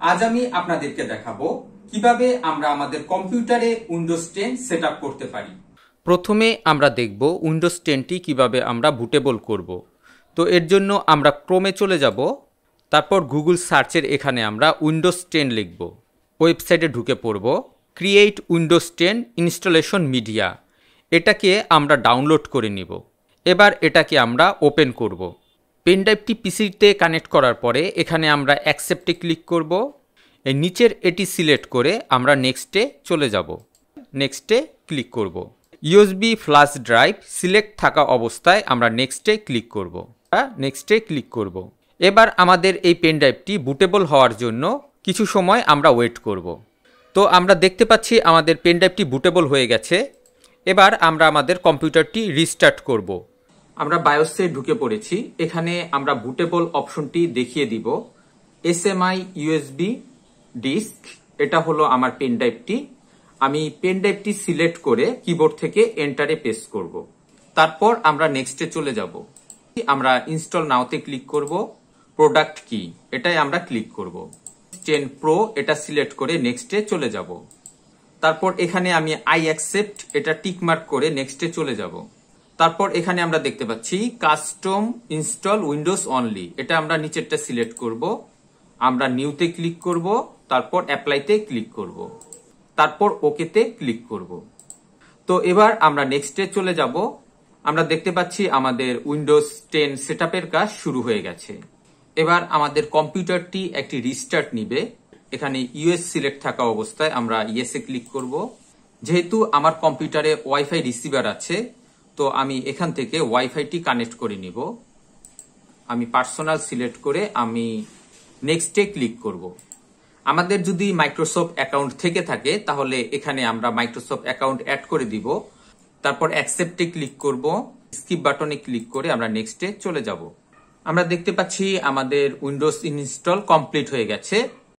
আজ আমি আপনাদেরকে দেখাবো কিভাবে আমরা আমাদের কম্পিউটারে উইন্ডোজ 10 সেটআপ করতে পারি। প্রথমে আমরা দেখব উইন্ডোজ 10টি কিভাবে আমরা বুটেবল করব। তো এর জন্য আমরা ক্রোমে চলে যাব, তারপর গুগল সার্চের এখানে আমরা উইন্ডোজ 10 লিখব। ওয়েবসাইটে ঢুকে পড়ব ক্রিয়েট উইন্ডোজ 10 ইনস্টলেশন মিডিয়া, এটাকে আমরা ডাউনলোড করে নিব। এবার এটাকে আমরা ওপেন করব। পেনড্রাইভটি পিসিতে কানেক্ট করার পরে এখানে আমরা অ্যাকসেপ্টে ক্লিক করব। এই নিচের এটি সিলেক্ট করে আমরা নেক্সটে চলে যাব। নেক্সটে ক্লিক করব। ইউএসবি ফ্ল্যাশ ড্রাইভ সিলেক্ট থাকা অবস্থায় আমরা নেক্সটে ক্লিক করব। নেক্সটে ক্লিক করব। এবার আমাদের এই পেনড্রাইভটি বুটেবল হওয়ার জন্য কিছু সময় আমরা ওয়েট করব। তো আমরা দেখতে পাচ্ছি আমাদের পেনড্রাইভটি বুটেবল হয়ে গেছে। এবার আমরা আমাদের কম্পিউটারটি রিস্টার্ট করব। আমরা বায়োসে ঢুকে পড়েছি। এখানে আমরা বুটেবল অপশনটি দেখিয়ে দিব। এসএমআই ইউএসবি ডিস্ক, এটা হলো আমার পেনড্রাইভটি। আমি পেনড্রাইভটি সিলেক্ট করে কিবোর্ড থেকে এন্টারে প্রেস করব। তারপর আমরা নেক্সটে চলে যাব। আমরা ইনস্টল নাওতে ক্লিক করব। প্রোডাক্ট কি, এটাই আমরা ক্লিক করব। 10 প্রো এটা সিলেক্ট করে নেক্সটে চলে যাব। তারপর এখানে আমি আই অ্যাকসেপ্ট এটা টিক মার্ক করে নেক্সটে চলে যাব। তারপর এখানে আমরা দেখতে পাচ্ছি কাস্টম ইনস্টল উইন্ডোজ অনলি, এটা আমরা নিচেরটা সিলেক্ট করব। আমরা নিউতে ক্লিক করব, তারপর অ্যাপ্লাইতে ক্লিক করব, তারপর ওকেতে ক্লিক করব। তো এবার আমরা নেক্সটে চলে যাব। আমরা দেখতে পাচ্ছি আমাদের উইন্ডোজ 10 সেটআপের কাজ শুরু হয়ে গেছে। এবার আমাদের কম্পিউটারটি একটি রিস্টার্ট নিবে। এখানে ইউএস সিলেক্ট থাকা অবস্থায় আমরা ইয়েসে ক্লিক করব। যেহেতু আমার কম্পিউটারে ওয়াইফাই রিসিভার আছে, তো আমি এখান থেকে ওয়াইফাইটি কানেক্ট করে নিব। আমি পার্সোনাল সিলেক্ট করে আমি নেক্সটে ক্লিক করব। আমাদের যদি মাইক্রোসফট অ্যাকাউন্ট থেকে থাকে তাহলে এখানে আমরা মাইক্রোসফট অ্যাকাউন্ট অ্যাড করে দিব। তারপর অ্যাকসেপ্টে ক্লিক করব। স্কিপ বাটনে ক্লিক করে আমরা নেক্সটে চলে যাব। আমরা দেখতে পাচ্ছি আমাদের উইন্ডোজ ইনস্টল কমপ্লিট হয়ে গেছে।